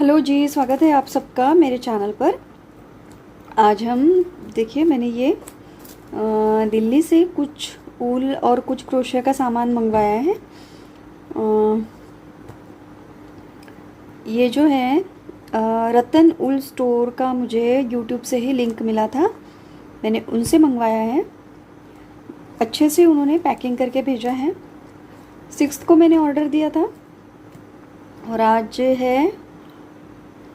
Hello जी, स्वागत है आप सबका मेरे चैनल पर। आज हम देखिए मैंने ये दिल्ली से कुछ ऊल और कुछ क्रोशिया का सामान मंगवाया है। ये जो है रतन ऊल स्टोर का मुझे यूट्यूब से ही लिंक मिला था, मैंने उनसे मंगवाया है। अच्छे से उन्होंने पैकिंग करके भेजा है। 6 को मैंने ऑर्डर दिया था और आज है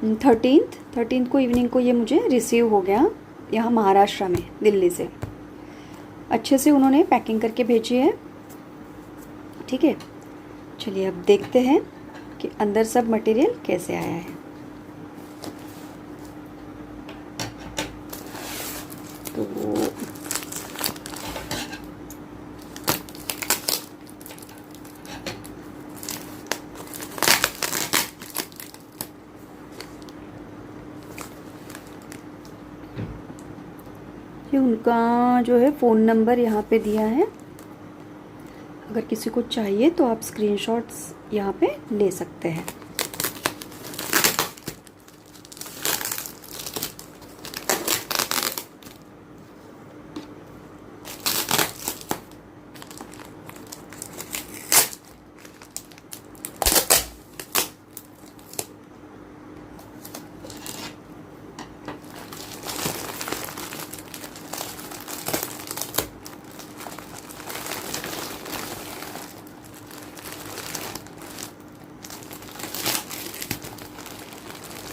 13th को इवनिंग को ये मुझे रिसीव हो गया यहाँ महाराष्ट्र में, दिल्ली से। अच्छे से उन्होंने पैकिंग करके भेजी है। ठीक है, चलिए अब देखते हैं कि अंदर सब मटेरियल कैसे आया है। तो ये उनका जो है फ़ोन नंबर यहाँ पे दिया है। अगर किसी को चाहिए तो आप स्क्रीनशॉट्स यहाँ पे ले सकते हैं।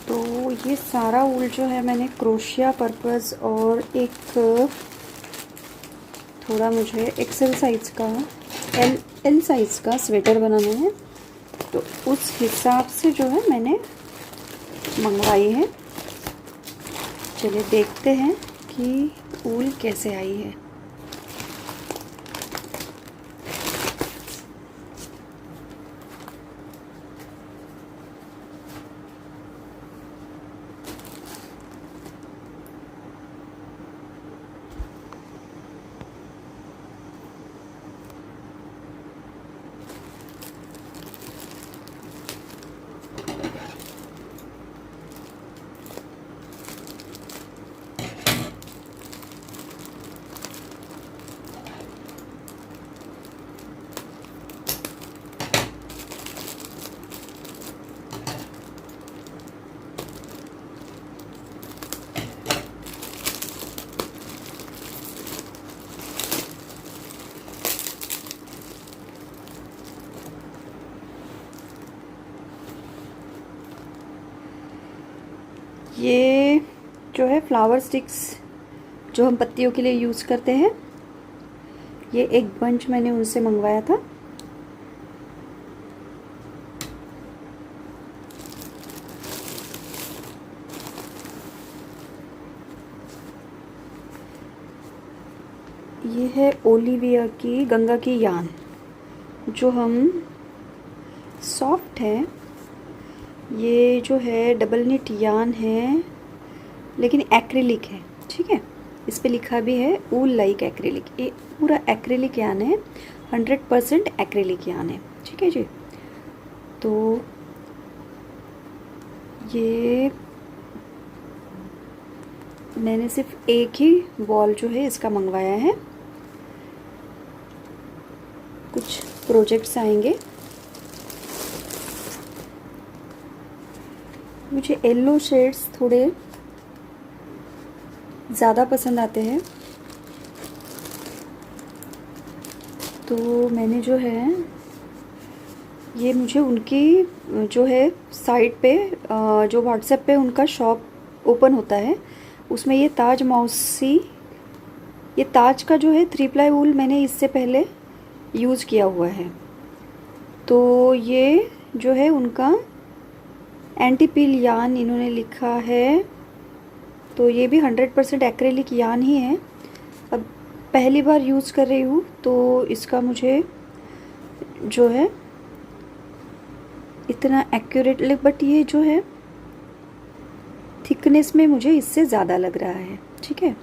तो ये सारा ऊल जो है मैंने क्रोशिया पर्पस और एक थोड़ा मुझे एक्सेल साइज़ का एल साइज़ का स्वेटर बनाना है, तो उस हिसाब से जो है मैंने मंगवाई है। चलिए देखते हैं कि ऊल कैसे आई है। ये जो है फ्लावर स्टिक्स जो हम पत्तियों के लिए यूज़ करते हैं, ये एक बंच मैंने उनसे मंगवाया था। ये है ओलिविया की गंगा की यान, जो हम सॉफ्ट है। ये जो है डबल निट यान है लेकिन एक्रिलिक है। ठीक है, इस पे लिखा भी है ऊल लाइक एक्रिलिक। ये पूरा एक्रिलिक यान है, 100% एक्रिलिक यान है। ठीक है जी। तो ये मैंने सिर्फ एक ही बॉल जो है इसका मंगवाया है। कुछ प्रोजेक्ट्स आएंगे। मुझे येलो शेड्स थोड़े ज़्यादा पसंद आते हैं, तो मैंने जो है ये मुझे उनकी जो है साइट पे जो व्हाट्सएप पे उनका शॉप ओपन होता है, उसमें ये ताज मौसी, ये ताज का जो है 3 प्लाई वूल मैंने इससे पहले यूज़ किया हुआ है। तो ये जो है उनका एंटी पील यान इन्होंने लिखा है, तो ये भी 100% एक्रेलिक यान ही है। अब पहली बार यूज़ कर रही हूँ तो इसका मुझे जो है इतना एक्यूरेट, बट ये जो है थिकनेस में मुझे इससे ज़्यादा लग रहा है। ठीक है,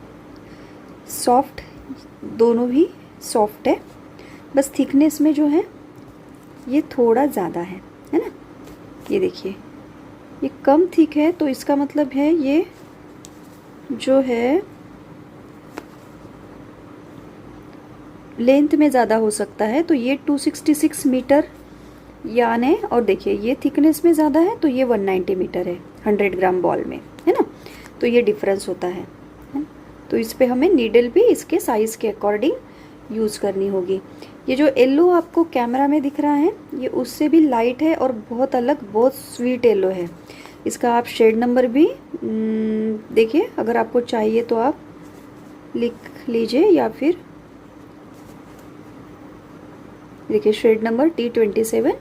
सॉफ्ट, दोनों भी सॉफ्ट है, बस थिकनेस में जो है ये थोड़ा ज़्यादा है ना। ये देखिए ये कम थिक है तो इसका मतलब है ये जो है लेंथ में ज़्यादा हो सकता है। तो ये 266 मीटर यान है, और देखिए ये थिकनेस में ज़्यादा है तो ये 190 मीटर है 100 ग्राम बॉल में, है ना। तो ये डिफरेंस होता है ना? तो इस पे हमें नीडल भी इसके साइज़ के अकॉर्डिंग यूज़ करनी होगी। ये जो येलो आपको कैमरा में दिख रहा है ये उससे भी लाइट है और बहुत अलग, बहुत स्वीट येलो है। इसका आप शेड नंबर भी देखिए, अगर आपको चाहिए तो आप लिख लीजिए, या फिर देखिए शेड नंबर T27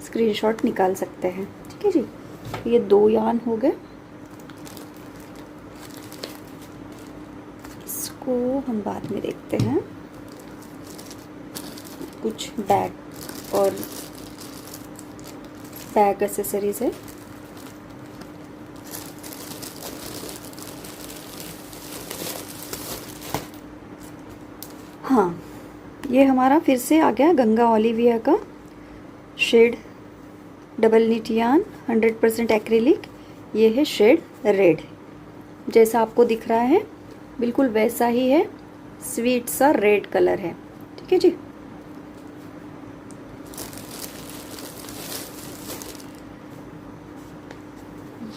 स्क्रीनशॉट निकाल सकते हैं। ठीक है जी, ये 2 यान हो गए। इसको हम बाद में देखते हैं। कुछ बैग और बैग एक्सेसरीज है। हाँ, ये हमारा फिर से आ गया गंगा ओलिविया का शेड डबल निट यान 100% एक्रिलिक। ये है शेड रेड, जैसा आपको दिख रहा है बिल्कुल वैसा ही है, स्वीट सा रेड कलर है। ठीक है जी।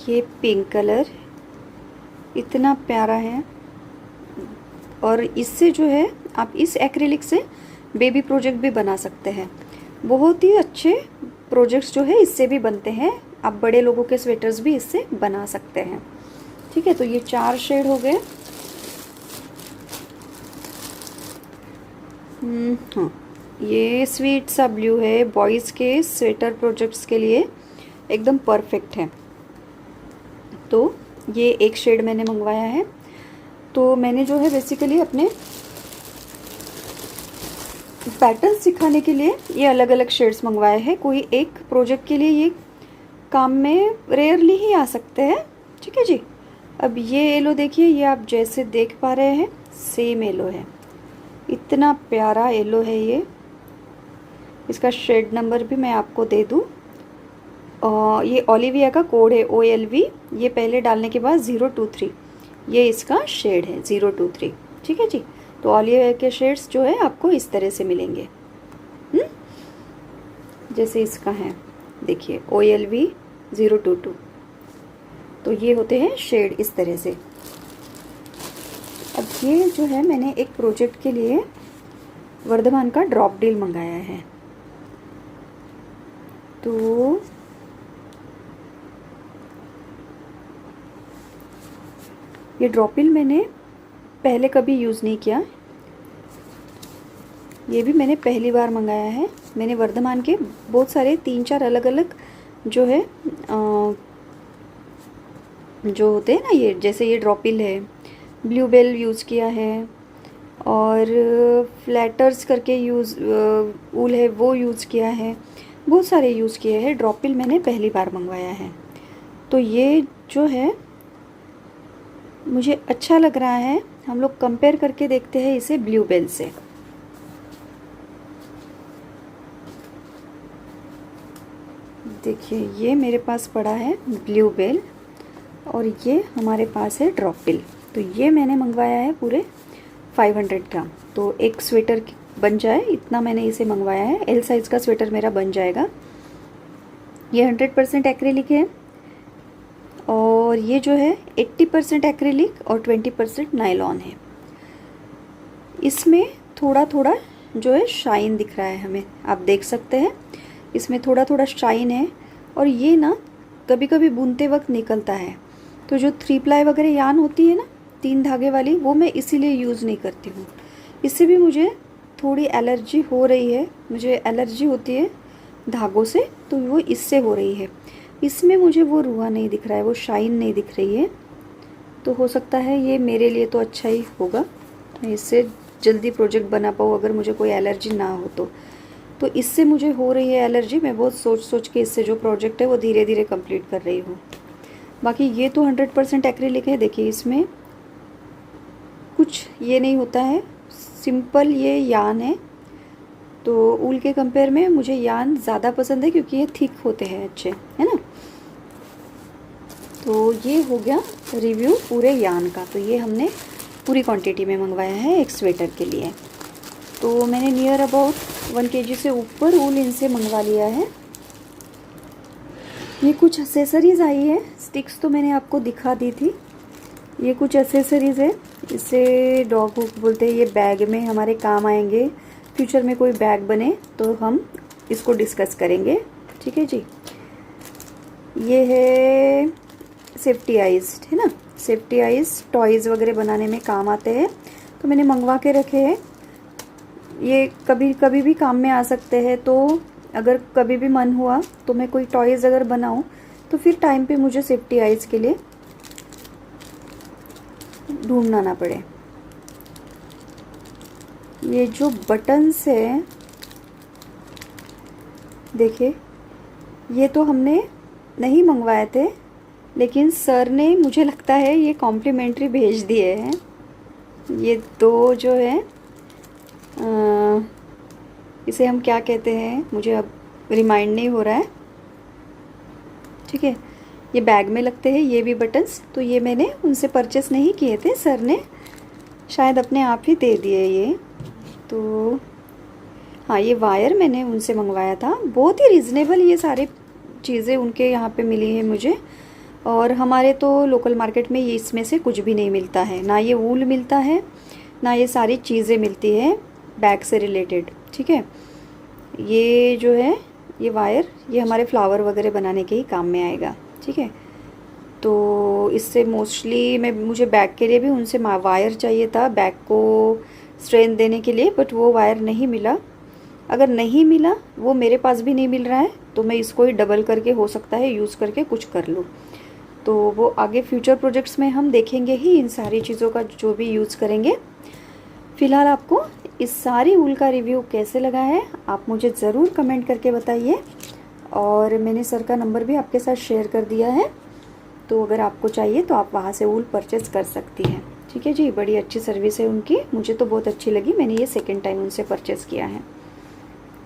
ये पिंक कलर इतना प्यारा है, और इससे जो है आप इस एक्रिलिक से बेबी प्रोजेक्ट भी बना सकते हैं। बहुत ही अच्छे प्रोजेक्ट्स जो है इससे भी बनते हैं। आप बड़े लोगों के स्वेटर्स भी इससे बना सकते हैं। ठीक है, तो ये 4 शेड हो गए। हाँ, ये स्वीट सा ब्लू है, बॉयज़ के स्वेटर प्रोजेक्ट्स के लिए एकदम परफेक्ट है। तो ये एक शेड मैंने मंगवाया है। तो मैंने जो है बेसिकली अपने पैटर्न सिखाने के लिए ये अलग अलग शेड्स मंगवाए हैं। कोई एक प्रोजेक्ट के लिए ये काम में रेयरली ही आ सकते हैं। ठीक है जी। अब ये येलो देखिए, ये आप जैसे देख पा रहे हैं सेम येलो है, इतना प्यारा येलो है ये। इसका शेड नंबर भी मैं आपको दे दूँ। ये ओलिविया का कोड है OLV। ये पहले डालने के बाद 023 ये इसका शेड है 023। ठीक है जी। तो ओलिविया के शेड्स जो है आपको इस तरह से मिलेंगे। जैसे इसका है देखिए OLV 022। तो ये होते हैं शेड इस तरह से। अब ये जो है मैंने एक प्रोजेक्ट के लिए वर्धमान का ड्रॉप डील मंगाया है। तो ये ड्रॉपिल मैंने पहले कभी यूज़ नहीं किया, ये भी मैंने पहली बार मंगाया है। मैंने वर्धमान के बहुत सारे 3-4 अलग अलग जो है जो होते हैं ना, ये जैसे ये ड्रॉपिल है, ब्लू बेल यूज़ किया है, और फ्लैटर्स करके ऊल है वो यूज़ किया है, बहुत सारे यूज़ किए हैं। ड्रॉपिल मैंने पहली बार मंगवाया है। तो ये जो है मुझे अच्छा लग रहा है। हम लोग कंपेयर करके देखते हैं इसे ब्लू बेल से। देखिए ये मेरे पास पड़ा है ब्लू बेल, और ये हमारे पास है ड्रॉपिल। तो ये मैंने मंगवाया है पूरे 500 ग्राम। तो एक स्वेटर बन जाए इतना मैंने इसे मंगवाया है। L साइज़ का स्वेटर मेरा बन जाएगा। ये 100% एक्रिलिक है, और ये जो है 80% एक्रिलिक और 20% नायलॉन है। इसमें थोड़ा थोड़ा जो है शाइन दिख रहा है हमें, आप देख सकते हैं इसमें थोड़ा थोड़ा शाइन है। और ये ना कभी कभी बुनते वक्त निकलता है। तो जो 3 प्लाई वगैरह यान होती है ना 3 धागे वाली, वो मैं इसीलिए यूज़ नहीं करती हूँ। इससे भी मुझे थोड़ी एलर्जी हो रही है, मुझे एलर्जी होती है धागों से, तो वो इससे हो रही है। इसमें मुझे वो रुआ नहीं दिख रहा है, वो शाइन नहीं दिख रही है। तो हो सकता है ये मेरे लिए तो अच्छा ही होगा, मैं इससे जल्दी प्रोजेक्ट बना पाऊँ अगर मुझे कोई एलर्जी ना हो तो इससे मुझे हो रही है एलर्जी। मैं बहुत सोच सोच के इससे जो प्रोजेक्ट है वो धीरे धीरे कंप्लीट कर रही हूँ। बाकी ये तो 100% एक्रिलिक है। देखिए इसमें कुछ ये नहीं होता है, सिंपल ये यान है। तो ऊल के कंपेयर में मुझे यान ज़्यादा पसंद है क्योंकि ये थिक होते हैं अच्छे, है ना। तो ये हो गया रिव्यू पूरे यान का। तो ये हमने पूरी क्वांटिटी में मंगवाया है एक स्वेटर के लिए। तो मैंने नियर अबाउट 1 kg से ऊपर ऊल इनसे मंगवा लिया है। ये कुछ एसेसरीज़ आई है, स्टिक्स तो मैंने आपको दिखा दी थी। ये कुछ एसेसरीज़ है, इसे डॉग हुक बोलते हैं। ये बैग में हमारे काम आएंगे, फ्यूचर में कोई बैग बने तो हम इसको डिस्कस करेंगे, ठीक है जी। ये है सेफ्टी आइज़, है ना, सेफ्टी आइज़ टॉयज़ वगैरह बनाने में काम आते हैं, तो मैंने मंगवा के रखे हैं। ये कभी कभी भी काम में आ सकते हैं, तो अगर कभी भी मन हुआ तो मैं कोई टॉयज़ अगर बनाऊं तो फिर टाइम पे मुझे सेफ्टी आइज़ के लिए ढूंढना ना पड़े। ये जो बटन्स है देखिए, ये तो हमने नहीं मंगवाए थे, लेकिन सर ने मुझे लगता है ये कॉम्प्लीमेंट्री भेज दिए हैं। ये दो जो है इसे हम क्या कहते हैं मुझे अब रिमाइंड नहीं हो रहा है, ठीक है। ये बैग में लगते हैं ये भी बटन्स, तो ये मैंने उनसे परचेस नहीं किए थे, सर ने शायद अपने आप ही दे दिए ये। तो हाँ, ये वायर मैंने उनसे मंगवाया था, बहुत ही रीज़नेबल ये सारे चीज़ें उनके यहाँ पे मिली हैं मुझे। और हमारे तो लोकल मार्केट में ये इसमें से कुछ भी नहीं मिलता है, ना ये वूल मिलता है ना ये सारी चीज़ें मिलती है बैग से रिलेटेड, ठीक है। ये जो है ये वायर, ये हमारे फ्लावर वगैरह बनाने के ही काम में आएगा, ठीक है। तो इससे मोस्टली मुझे बैग के लिए भी उनसे वायर चाहिए था बैग को स्ट्रेंथ देने के लिए, बट वो वायर नहीं मिला। अगर नहीं मिला, वो मेरे पास भी नहीं मिल रहा है, तो मैं इसको ही डबल करके हो सकता है यूज़ करके कुछ कर लूँ। तो वो आगे फ्यूचर प्रोजेक्ट्स में हम देखेंगे ही इन सारी चीज़ों का जो भी यूज़ करेंगे। फ़िलहाल आपको इस सारी ऊल का रिव्यू कैसे लगा है आप मुझे ज़रूर कमेंट करके बताइए। और मैंने सर का नंबर भी आपके साथ शेयर कर दिया है, तो अगर आपको चाहिए तो आप वहाँ से ऊल परचेज़ कर सकती हैं, ठीक है जी। बड़ी अच्छी सर्विस है उनकी, मुझे तो बहुत अच्छी लगी, मैंने ये सेकेंड टाइम उनसे परचेज़ किया है।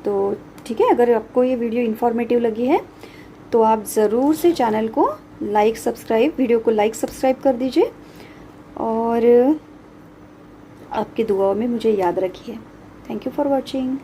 तो ठीक है, अगर आपको ये वीडियो इन्फॉर्मेटिव लगी है तो आप ज़रूर से चैनल को वीडियो को लाइक सब्सक्राइब कर दीजिए, और आपकी दुआओं में मुझे याद रखिए। Thank you for watching.